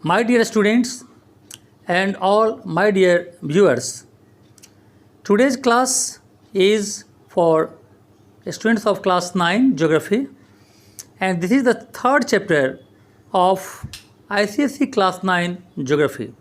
My dear students and all my dear viewers, today's class is for students of class 9 geography, and this is the third chapter of ICSE class 9 geography.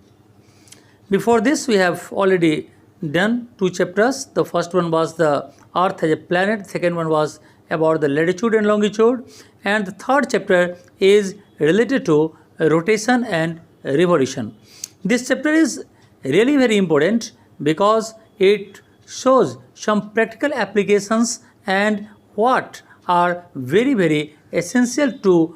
Before this we have already done two chapters. The first one was the earth as a planet, second one was about the latitude and longitude, and the third chapter is related to rotation and revolution. This chapter is really very important because it shows some practical applications and what are very essential to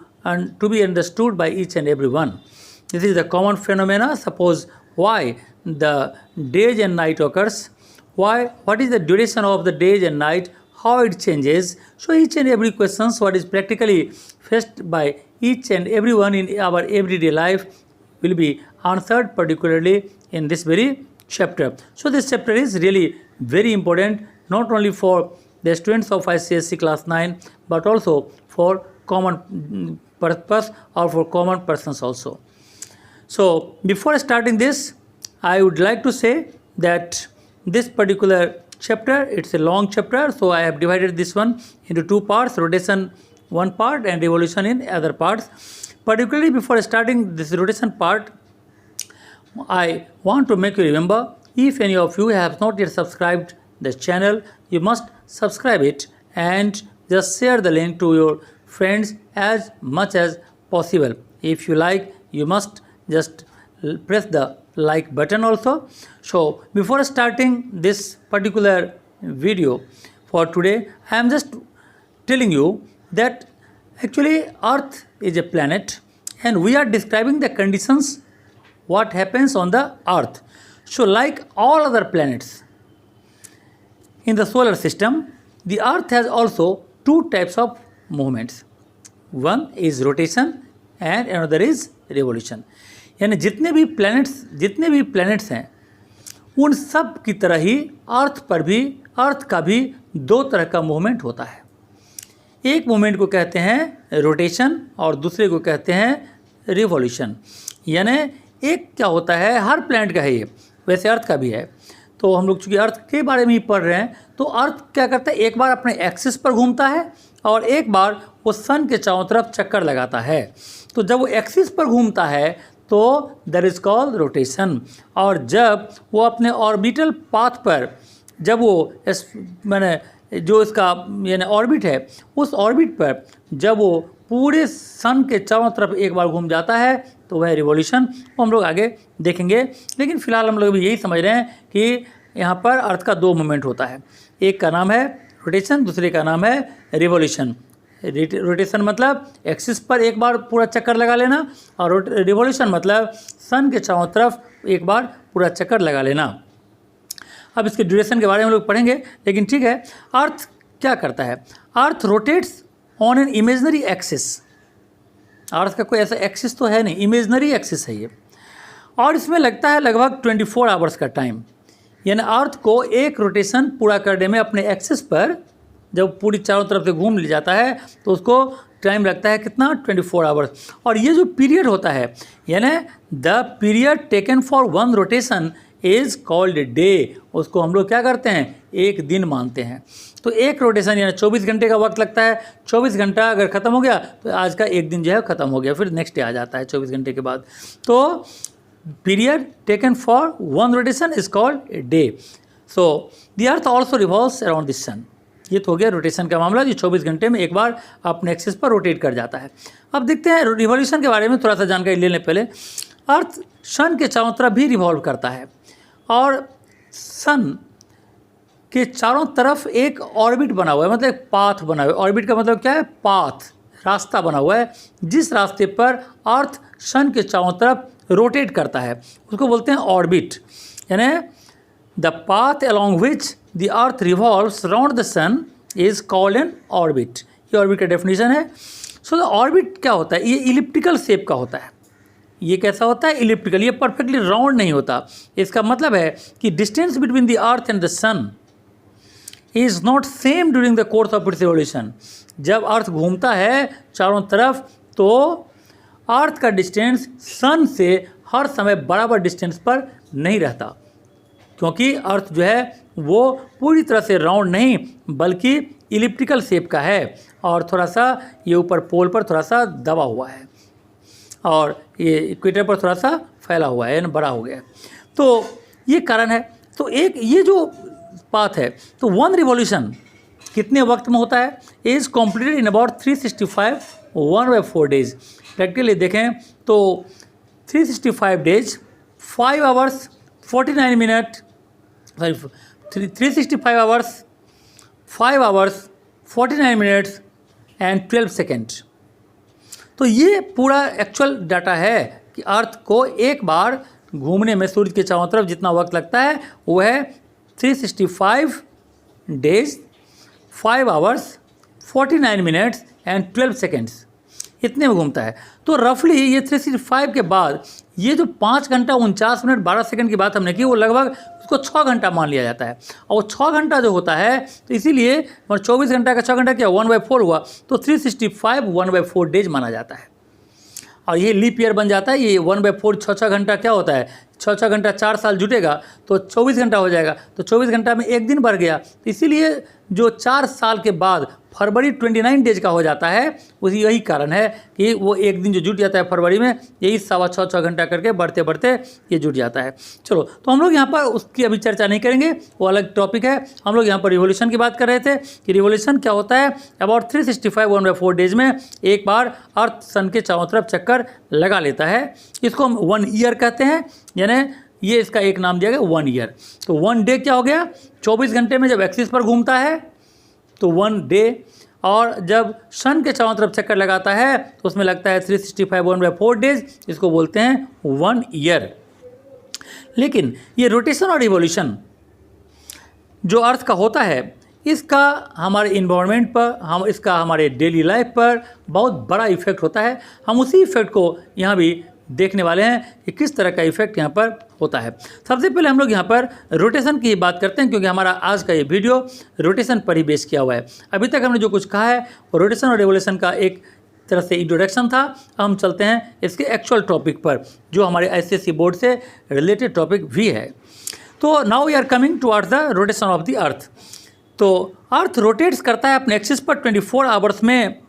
be understood by each and every one. This is the common phenomena. Suppose why the days and night occurs, what is the duration of the days and night, how it changes. So each and every questions what is practically faced by each and everyone in our everyday life will be answered particularly in this very chapter. So this chapter is really very important, not only for the students of ICSE class 9 but also for common purpose or for common persons also. So before starting this, I would like to say that this particular chapter, it's a long chapter, so I have divided this one into two parts, rotation one part and revolution in other parts. Particularly before starting this rotation part, I want to make you remember, if any of you have not yet subscribed the channel, you must subscribe it and just share the link to your friends as much as possible. If you like, you must just press the like button also. So before starting this particular video for today, I am just telling you that actually Earth is a planet and we are describing the conditions what happens on the Earth. So like all other planets in the solar system, the Earth has also two types of movements. One is rotation and another is revolution. यानी जितने भी planets हैं उन सब की तरह ही अर्थ का भी दो तरह का मूवमेंट होता है. एक मूवमेंट को कहते हैं रोटेशन और दूसरे को कहते हैं रिवॉल्यूशन. यानी एक क्या होता है, हर प्लैनेट का है ये, वैसे अर्थ का भी है. तो हम लोग चूँकि अर्थ के बारे में ही पढ़ रहे हैं, तो अर्थ क्या करता है, एक बार अपने एक्सिस पर घूमता है और एक बार वो सन के चारों तरफ चक्कर लगाता है. तो जब वो एक्सिस पर घूमता है तो दैट इज़ कॉल्ड रोटेशन, और जब वो अपने ऑर्बिटल पाथ पर, जब वो मैंने जो इसका यानी ऑर्बिट है, उस ऑर्बिट पर जब वो पूरे सन के चारों तरफ एक बार घूम जाता है तो वह रिवॉल्यूशन, वो हम लोग आगे देखेंगे. लेकिन फ़िलहाल हम लोग भी यही समझ रहे हैं कि यहाँ पर अर्थ का दो मूवमेंट होता है. एक का नाम है रोटेशन, दूसरे का नाम है रिवॉल्यूशन. रोटेशन मतलब एक्सिस पर एक बार पूरा चक्कर लगा लेना, और रिवॉल्यूशन मतलब सन के चारों तरफ एक बार पूरा चक्कर लगा लेना. अब इसके ड्यूरेशन के बारे में हम लोग पढ़ेंगे, लेकिन ठीक है. अर्थ क्या करता है, earth rotates on an imaginary axis. Earth का कोई ऐसा एक्सिस तो है नहीं, इमेजनरी एक्सिस है ये, और इसमें लगता है लगभग 24 आवर्स का टाइम. यानी अर्थ को एक रोटेशन पूरा करने में अपने एक्सिस पर जब पूरी चारों तरफ से घूम ले जाता है तो उसको टाइम लगता है कितना, 24 आवर्स. और ये जो पीरियड होता है, यानी the period taken for one rotation is called day. उसको हम लोग क्या करते हैं, एक दिन मानते हैं. तो एक रोटेशन यानी 24 घंटे का वक्त लगता है. 24 घंटा अगर ख़त्म हो गया तो आज का एक दिन जो है ख़त्म हो गया, फिर नेक्स्ट डे आ जाता है 24 घंटे के बाद. तो period taken for one rotation is called a day. So the earth also revolves around the sun. ये तो हो गया रोटेशन का मामला, जो 24 घंटे में एक बार अपने एक्सिस पर रोटेट कर जाता है. अब देखते हैं रिवॉल्यूशन के बारे में थोड़ा सा जानकारी ले लें पहले. अर्थ सन के चारों तरफ भी रिवॉल्व करता है, और सन के चारों तरफ एक ऑर्बिट बना हुआ है, मतलब एक पाथ बना हुआ है. ऑर्बिट का मतलब क्या है, पाथ, रास्ता बना हुआ है, जिस रास्ते पर अर्थ सन के चारों तरफ रोटेट करता है उसको बोलते हैं ऑर्बिट. यानी the path along which the earth revolves around the sun is called an orbit. ये ऑर्बिट का डेफिनेशन है. सो द ऑर्बिट क्या होता है, ये इलिप्टिकल शेप का होता है. ये कैसा होता है, इलिप्टिकल. ये परफेक्टली राउंड नहीं होता. इसका मतलब है कि distance between the earth and the sun is not same during the course of its revolution. जब अर्थ घूमता है चारों तरफ तो अर्थ का डिस्टेंस सन से हर समय बराबर डिस्टेंस पर नहीं रहता, क्योंकि अर्थ जो है वो पूरी तरह से राउंड नहीं बल्कि इलिप्टिकल शेप का है और थोड़ा सा ये ऊपर पोल पर थोड़ा सा दबा हुआ है और ये इक्वेटर पर थोड़ा सा फैला हुआ है, बड़ा हो गया है। तो ये कारण है। तो एक ये जो पाथ है, तो वन रिवॉल्यूशन कितने वक्त में होता है? Is completed in about 365 1/4 days. Practically देखें तो 365 days 5 hours 49 minute 365 hours 5 hours 49 minutes and 12 second. तो ये पूरा एक्चुअल डाटा है कि अर्थ को एक बार घूमने में सूर्य के चारों तरफ जितना वक्त लगता है वो है 365 days 5 hours 49 minutes and 12 seconds, इतने में घूमता है। तो रफली ये 365 के बाद ये जो 5 घंटा 49 मिनट 12 सेकंड की बात हमने की, वो लगभग उसको 6 घंटा मान लिया जाता है। और 6 घंटा जो होता है तो इसीलिए 24 घंटा का 6 घंटा क्या 1/4 हुआ, तो 365 1/4 डेज माना जाता है। और ये लीप ईयर बन जाता है। ये 1/4 6 घंटा क्या होता है, 6 घंटा 4 साल जुटेगा तो 24 घंटा हो जाएगा, तो 24 घंटा में एक दिन बढ़ गया। तो इसीलिए जो 4 साल के बाद फरवरी 29 डेज का हो जाता है, उसी यही कारण है कि वो एक दिन जो जुट जाता है फरवरी में, यही 6.25 घंटा करके बढ़ते बढ़ते ये जुट जाता है। चलो, तो हम लोग यहाँ पर उसकी अभी चर्चा नहीं करेंगे, वो अलग टॉपिक है। हम लोग यहाँ पर रिवोल्यूशन की बात कर रहे थे कि रिवोल्यूशन क्या होता है। अबाउट 365 1/4 डेज में एक बार अर्थ सन के चारों तरफ चक्कर लगा लेता है। इसको हम 1 ईयर कहते हैं, यानी ये इसका एक नाम दिया गया 1 ईयर। तो 1 डे क्या हो गया, 24 घंटे में जब एक्सिस पर घूमता है तो 1 डे, और जब सन के चारों तरफ चक्कर लगाता है तो उसमें लगता है 365 1/4 डेज, इसको बोलते हैं 1 ईयर। लेकिन ये रोटेशन और रिवॉल्यूशन जो अर्थ का होता है, इसका हमारे इन्वायरमेंट पर इसका हमारे डेली लाइफ पर बहुत बड़ा इफेक्ट होता है। हम उसी इफेक्ट को यहाँ भी देखने वाले हैं कि किस तरह का इफेक्ट यहाँ पर होता है। सबसे पहले हम लोग यहाँ पर रोटेशन की बात करते हैं, क्योंकि हमारा आज का ये वीडियो रोटेशन पर ही बेस किया हुआ है। अभी तक हमने जो कुछ कहा है वो रोटेशन और रिवॉल्यूशन का एक तरह से इंट्रोडक्शन था। हम चलते हैं इसके एक्चुअल टॉपिक पर, जो हमारे SSC बोर्ड से रिलेटेड टॉपिक भी है। तो now we are coming towards the rotation of the earth. तो अर्थ रोटेट्स करता है अपने एक्सिस पर 24 आवर्स में,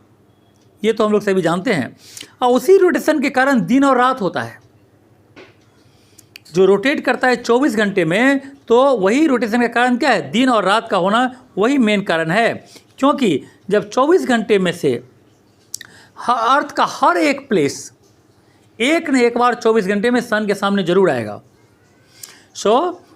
ये तो हम लोग सभी जानते हैं। और उसी रोटेशन के कारण दिन और रात होता है। जो रोटेट करता है 24 घंटे में, तो वही रोटेशन का कारण क्या है, दिन और रात का होना, वही मेन कारण है। क्योंकि जब 24 घंटे में से अर्थ का हर एक प्लेस एक न एक बार 24 घंटे में सन के सामने जरूर आएगा।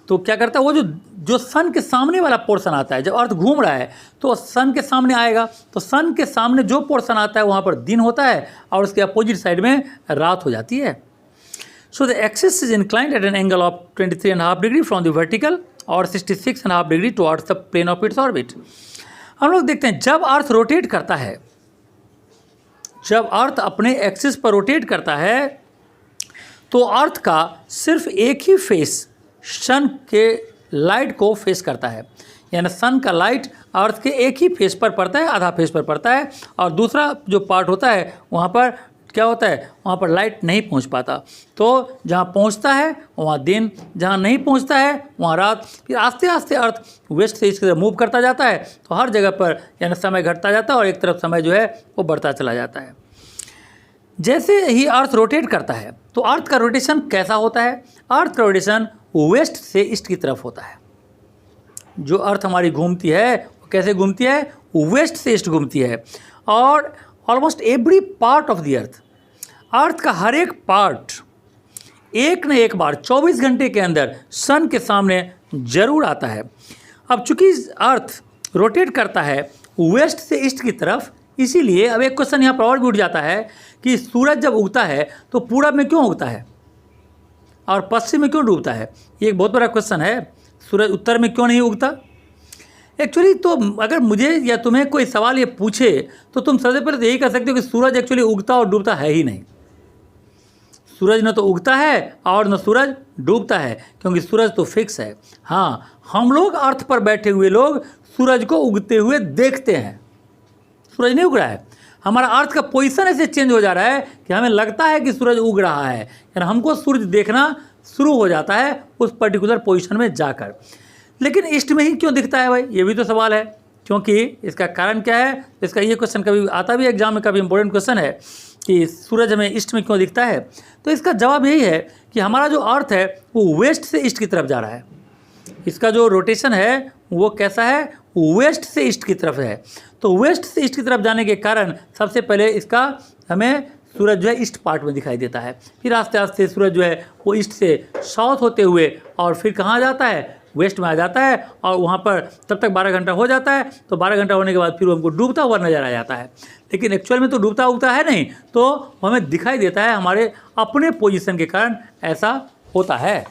तो क्या करता है, वो जो सन के सामने वाला पोर्शन आता है, जब अर्थ घूम रहा है तो सन के सामने आएगा, तो सन के सामने जो पोर्शन आता है वहाँ पर दिन होता है और उसके अपोजिट साइड में रात हो जाती है। So the axis is inclined at an angle of 23.5 degree from the vertical और 66.5 degree towards the plane of its orbit. हम लोग देखते हैं जब अर्थ रोटेट करता है, जब अर्थ अपने एक्सिस पर रोटेट करता है तो अर्थ का सिर्फ एक ही फेस सन के लाइट को फेस करता है। यानी सन का लाइट अर्थ के एक ही फेस पर पड़ता है, आधा फेस पर पड़ता है, और दूसरा जो पार्ट होता है वहाँ पर क्या होता है, वहाँ पर लाइट नहीं पहुँच पाता। तो जहाँ पहुँचता है वहाँ दिन, जहाँ नहीं पहुँचता है वहाँ रात। फिर आस्ते आस्ते अर्थ वेस्ट से इसकी तरफ मूव करता जाता है, तो हर जगह पर यानी समय घटता जाता है और एक तरफ समय जो है वो बढ़ता चला जाता है। जैसे ही अर्थ रोटेट करता है तो अर्थ का रोटेशन कैसा होता है, अर्थ का रोटेशन वेस्ट से ईस्ट की तरफ होता है। जो अर्थ हमारी घूमती है वो कैसे घूमती है, वेस्ट से ईस्ट घूमती है। और almost every part of the अर्थ का हर एक पार्ट एक न एक बार 24 घंटे के अंदर सन के सामने जरूर आता है। अब चूंकि अर्थ रोटेट करता है वेस्ट से ईस्ट की तरफ, इसीलिए अब एक क्वेश्चन यहाँ पर और भी उठ जाता है कि सूरज जब उगता है तो पूरब में क्यों उगता है और पश्चिम में क्यों डूबता है। ये एक बहुत बड़ा क्वेश्चन है, सूरज उत्तर में क्यों नहीं उगता। एक्चुअली तो अगर मुझे या तुम्हें कोई सवाल ये पूछे तो तुम सबसे पहले तो यही कह सकते हो कि सूरज एक्चुअली उगता और डूबता है ही नहीं। सूरज न तो उगता है और न सूरज डूबता है, क्योंकि सूरज तो फिक्स है। हाँ, हम लोग अर्थ पर बैठे हुए लोग सूरज को उगते हुए देखते हैं, सूरज नहीं उग रहा है। हमारा अर्थ का पोजीशन ऐसे चेंज हो जा रहा है कि हमें लगता है कि सूरज उग रहा है, यानी हमको सूरज देखना शुरू हो जाता है उस पर्टिकुलर पोजीशन में जाकर। लेकिन ईस्ट में ही क्यों दिखता है भाई, ये भी तो सवाल है। क्योंकि इसका कारण क्या है, इसका ये क्वेश्चन कभी आता भी एग्जाम में, कभी इंपॉर्टेंट क्वेश्चन है कि सूरज हमें ईस्ट में क्यों दिखता है। तो इसका जवाब यही है कि हमारा जो अर्थ है वो वेस्ट से ईस्ट की तरफ जा रहा है। इसका जो रोटेशन है वो कैसा है, वेस्ट से ईस्ट की तरफ है। तो वेस्ट से ईस्ट की तरफ जाने के कारण सबसे पहले इसका हमें सूरज जो है ईस्ट पार्ट में दिखाई देता है। फिर आस्ते आस्ते सूरज जो है वो ईस्ट से साउथ होते हुए और फिर कहाँ जाता है, वेस्ट में आ जाता है, और वहाँ पर तब तक 12 घंटा हो जाता है। तो 12 घंटा होने के बाद फिर वो हमको डूबता हुआ नजर आ जाता है। लेकिन एक्चुअल में तो डूबता उगता है नहीं, तो हमें दिखाई देता है हमारे अपने पोजीशन के कारण ऐसा होता है।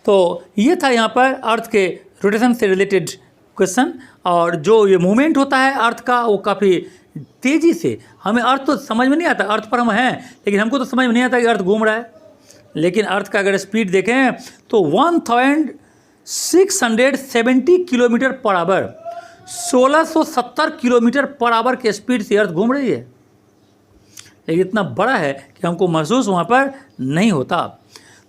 तो ये था यहाँ पर अर्थ के रोटेशन से रिलेटेड क्वेश्चन। और जो ये मूवमेंट होता है अर्थ का वो काफ़ी तेज़ी से, हमें अर्थ तो समझ में नहीं आता, अर्थ पर हम हैं लेकिन हमको तो समझ में नहीं आता कि अर्थ घूम रहा है। लेकिन अर्थ का अगर स्पीड देखें तो 1670 kilometre per hour, 1670 kilometre per hour के स्पीड से अर्थ घूम रही है। ये इतना बड़ा है कि हमको महसूस वहाँ पर नहीं होता।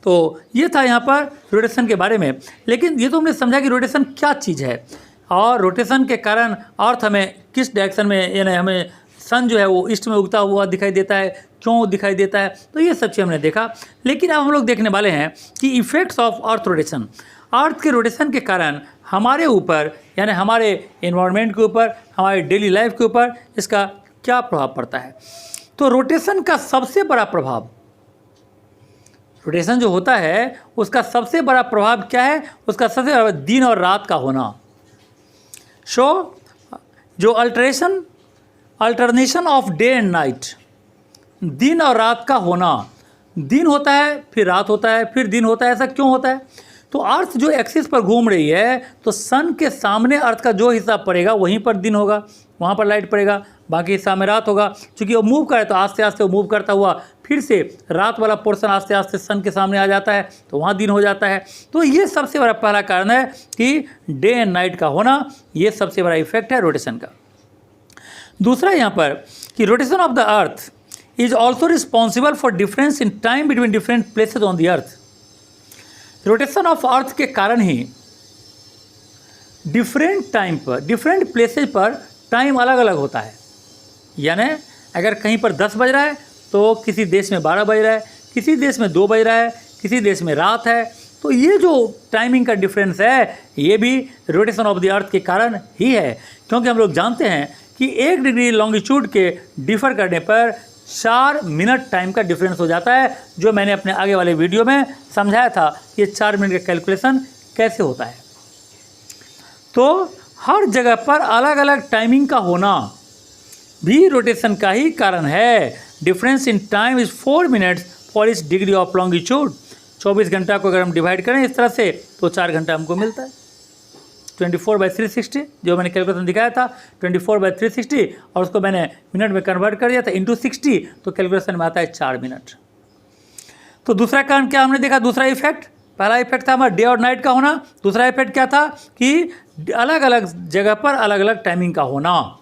तो ये था यहाँ पर रोटेशन के बारे में। लेकिन ये तो हमने समझा कि रोटेशन क्या चीज़ है, और रोटेशन के कारण अर्थ हमें किस डायरेक्शन में, यानी हमें सन जो है वो ईस्ट में उगता हुआ दिखाई देता है, क्यों दिखाई देता है, तो ये सब चीज़ हमने देखा। लेकिन अब हम लोग देखने वाले हैं कि इफ़ेक्ट्स ऑफ अर्थ रोटेशन, अर्थ के रोटेशन के कारण हमारे ऊपर, यानी हमारे एनवायरनमेंट के ऊपर, हमारे डेली लाइफ के ऊपर इसका क्या प्रभाव पड़ता है। तो रोटेशन का सबसे बड़ा प्रभाव, रोटेशन जो होता है उसका सबसे बड़ा प्रभाव क्या है, उसका सबसे बड़ा दिन और रात का होना। जो alternation of day and night, दिन और रात का होना, दिन होता है फिर रात होता है फिर दिन होता है, ऐसा क्यों होता है। तो अर्थ जो एक्सिस पर घूम रही है तो सन के सामने अर्थ का जो हिस्सा पड़ेगा वहीं पर दिन होगा, वहाँ पर लाइट पड़ेगा, बाकी हिस्सा में रात होगा। क्योंकि वो मूव करे तो आस्ते आस्ते वो मूव करता हुआ फिर से रात वाला पोर्शन आस्ते आस्ते सन के सामने आ जाता है, तो वहाँ दिन हो जाता है। तो ये सबसे बड़ा पहला कारण है कि डे एंड नाइट का होना, ये सबसे बड़ा इफेक्ट है रोटेशन का। दूसरा यहाँ पर कि rotation of the earth is also responsible for difference in time between different places on the earth. Rotation of earth के कारण ही डिफरेंट टाइम पर, डिफरेंट प्लेसेज पर टाइम अलग अलग होता है। यानी अगर कहीं पर 10 बज रहा है तो किसी देश में 12 बज रहा है, किसी देश में 2 बज रहा है, किसी देश में रात है। तो ये जो टाइमिंग का डिफरेंस है ये भी रोटेशन ऑफ द अर्थ के कारण ही है। क्योंकि हम लोग जानते हैं कि 1 डिग्री लॉन्गिट्यूड के डिफर करने पर 4 मिनट टाइम का डिफरेंस हो जाता है, जो मैंने अपने आगे वाले वीडियो में समझाया था कि 4 मिनट का कैलकुलेशन कैसे होता है। तो हर जगह पर अलग अलग टाइमिंग का होना भी रोटेशन का ही कारण है। Difference in time is 4 minutes for इस डिग्री ऑफ लॉन्गिट्यूड। 24 घंटा को अगर हम डिवाइड करें इस तरह से तो 4 घंटा हमको मिलता है। 24/360 जो मैंने कैलकुलेशन दिखाया था, 24/360, और उसको मैंने मिनट में कन्वर्ट कर दिया था इंटू 60, तो कैलकुलेशन में आता है 4 मिनट। तो दूसरा कारण क्या हमने देखा, दूसरा इफेक्ट, पहला इफेक्ट था हमारा डे और नाइट का होना, दूसरा इफेक्ट क्या था कि अलग अलग जगह पर अलग अलग टाइमिंग का होना,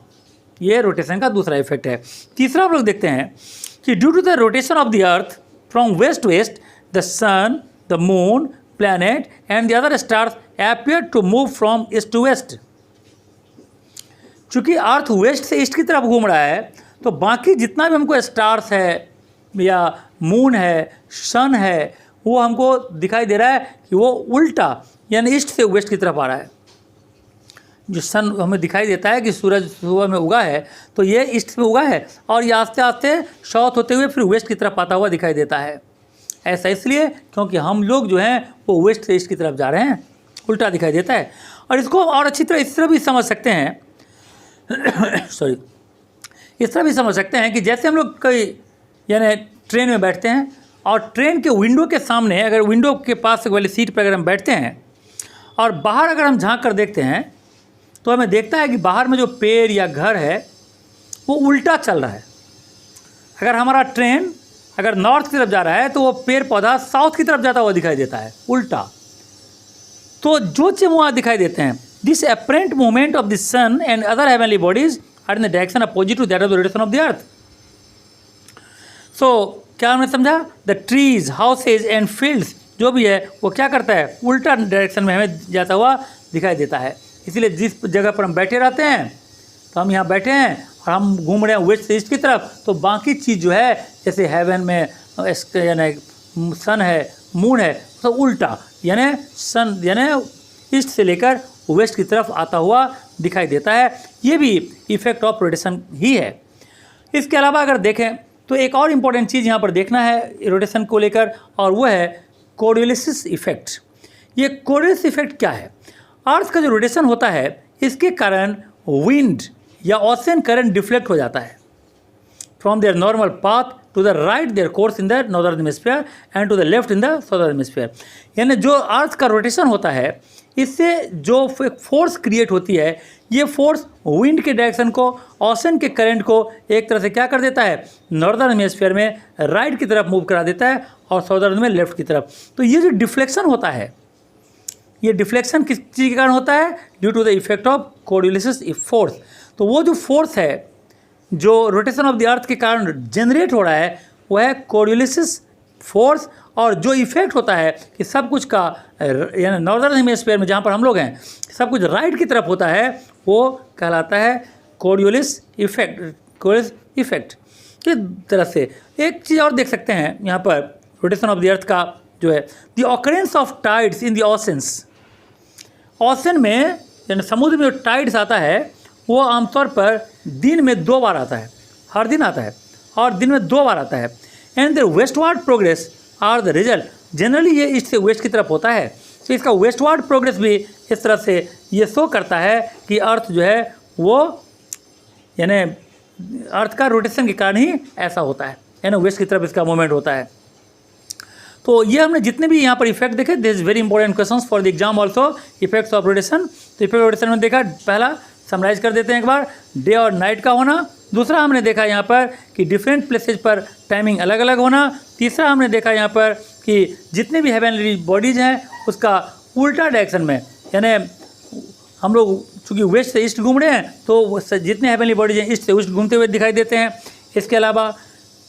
ये रोटेशन का दूसरा इफेक्ट है। तीसरा हम लोग देखते हैं कि due to the rotation of the earth from west to east, the sun, the moon, planet and the other stars appear to move from east to west। चूँकि अर्थ वेस्ट से ईस्ट की तरफ घूम रहा है तो बाकी जितना भी हमको स्टार्स है या मून है, सन है, वो हमको दिखाई दे रहा है कि वो उल्टा, यानी ईस्ट से वेस्ट की तरफ आ रहा है। जो सन हमें दिखाई देता है कि सूरज सुबह में उगा है तो ये ईस्ट में उगा है, और ये आस्ते आस्ते साउथ होते हुए फिर वेस्ट की तरफ आता हुआ दिखाई देता है। ऐसा इसलिए क्योंकि हम लोग जो हैं वो वेस्ट से ईस्ट की तरफ जा रहे हैं, उल्टा दिखाई देता है। और इसको और अच्छी तरह इस तरह भी समझ सकते हैं सॉरी, इस तरह भी समझ सकते हैं कि जैसे हम लोग कोई यानी ट्रेन में बैठते हैं और ट्रेन के विंडो के सामने, अगर विंडो के पास वाली सीट पर अगर हम बैठते हैं और बाहर अगर हम झांक कर देखते हैं तो हमें देखता है कि बाहर में जो पेड़ या घर है वो उल्टा चल रहा है। अगर हमारा ट्रेन अगर नॉर्थ की तरफ जा रहा है तो वो पेड़ पौधा साउथ की तरफ जाता हुआ दिखाई देता है, उल्टा। तो जो चीज़ वहाँ दिखाई देते हैं, this apparent movement of the sun and other heavenly bodies are in the direction opposite to that of the rotation of the earth. So क्या हमने समझा? The trees, houses and fields जो भी है वो क्या करता है, उल्टा डायरेक्शन में हमें जाता हुआ दिखाई देता है। इसीलिए जिस जगह पर हम बैठे रहते हैं, तो हम यहाँ बैठे हैं और हम घूम रहे हैं वेस्ट से ईस्ट की तरफ, तो बाकी चीज़ जो है जैसे हेवन में यानी सन है, मून है, तो उल्टा यानी सन यानी ईस्ट से लेकर वेस्ट की तरफ आता हुआ दिखाई देता है। ये भी इफेक्ट ऑफ रोटेशन ही है। इसके अलावा अगर देखें तो एक और इम्पॉर्टेंट चीज़ यहाँ पर देखना है रोटेशन को लेकर, और वो है कोरियोलिसिस इफेक्ट। ये कोरियोलिसिस इफेक्ट क्या है? अर्थ का जो रोटेशन होता है इसके कारण विंड या ओशन करंट डिफ्लेक्ट हो जाता है from their normal path to the right their course in the northern hemisphere and to the left in the southern hemisphere. यानी जो अर्थ का रोटेशन होता है इससे जो फोर्स क्रिएट होती है, ये फोर्स विंड के डायरेक्शन को, ओशन के करंट को एक तरह से क्या कर देता है, नॉर्दर्न हेमिस्फीयर में राइट की तरफ मूव करा देता है और साउदर्न में लेफ्ट की तरफ। तो ये जो डिफ्लेक्शन होता है, ये डिफ्लेक्शन किस चीज़ के कारण होता है? Due to the effect of coriolis force. तो वो जो फोर्स है जो रोटेशन ऑफ द अर्थ के कारण जनरेट हो रहा है वो है कोरियोलिसिस फोर्स, और जो इफेक्ट होता है कि सब कुछ का यानी नॉर्दर्न हेमिस्फीयर में जहाँ पर हम लोग हैं सब कुछ राइट की तरफ होता है, वो कहलाता है कोरियोलिस इफेक्ट। कोरियोलिस इफेक्ट इस तरह से एक चीज़ और देख सकते हैं यहाँ पर रोटेशन ऑफ द अर्थ का जो है, the occurrence of tides in the oceans. Ocean में यानी समुद्र में जो टाइड्स आता है वो आमतौर पर दिन में 2 बार आता है, हर दिन आता है और दिन में 2 बार आता है। And their westward progress are the result. Generally ये ईस्ट से वेस्ट की तरफ होता है, तो इसका वेस्टवर्ड प्रोग्रेस भी इस तरह से ये शो करता है कि अर्थ जो है वो यानी अर्थ का रोटेशन के कारण ही ऐसा होता है, यानी वेस्ट की तरफ इसका मूवमेंट होता है। तो ये हमने जितने भी यहाँ पर इफेक्ट देखे, this is very important questions for the exam also, effects of rotation. तो इफेक्ट रोटेशन में देखा, पहला समराइज कर देते हैं एक बार, डे और नाइट का होना। दूसरा हमने देखा यहाँ पर कि डिफरेंट प्लेसेज पर टाइमिंग अलग अलग होना। तीसरा हमने देखा यहाँ पर कि जितने भी हेवनली बॉडीज़ हैं उसका उल्टा डायरेक्शन में, यानी हम लोग चूँकि वेस्ट से ईस्ट घूम रहे हैं तो जितने हेवनली बॉडीज़ हैं ईस्ट से वेस्ट घूमते हुए दिखाई देते हैं। इसके अलावा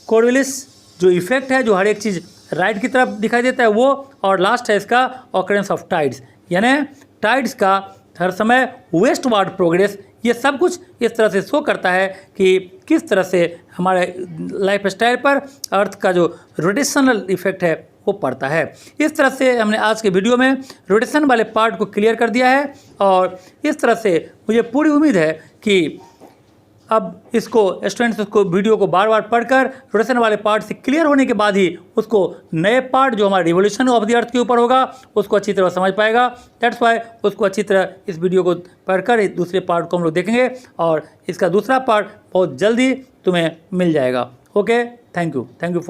कोरियोलिस जो इफेक्ट है, जो हर एक चीज़ राइट की तरफ दिखाई देता है वो, और लास्ट है इसका ऑकरेंस ऑफ टाइड्स, यानी टाइड्स का हर समय वेस्टवर्ड प्रोग्रेस। ये सब कुछ इस तरह से शो करता है कि किस तरह से हमारे लाइफ स्टाइल पर अर्थ का जो रोटेशनल इफेक्ट है वो पड़ता है। इस तरह से हमने आज के वीडियो में रोटेशन वाले पार्ट को क्लियर कर दिया है, और इस तरह से मुझे पूरी उम्मीद है कि अब इसको स्टूडेंट्स उसको वीडियो को बार बार पढ़कर रोटेशन वाले पार्ट से क्लियर होने के बाद ही उसको नए पार्ट जो हमारा रिवोल्यूशन ऑफ द अर्थ के ऊपर होगा उसको अच्छी तरह समझ पाएगा। दैट्स वाई उसको अच्छी तरह इस वीडियो को पढ़कर दूसरे पार्ट को हम लोग देखेंगे, और इसका दूसरा पार्ट बहुत जल्दी तुम्हें मिल जाएगा। Okay, thank you for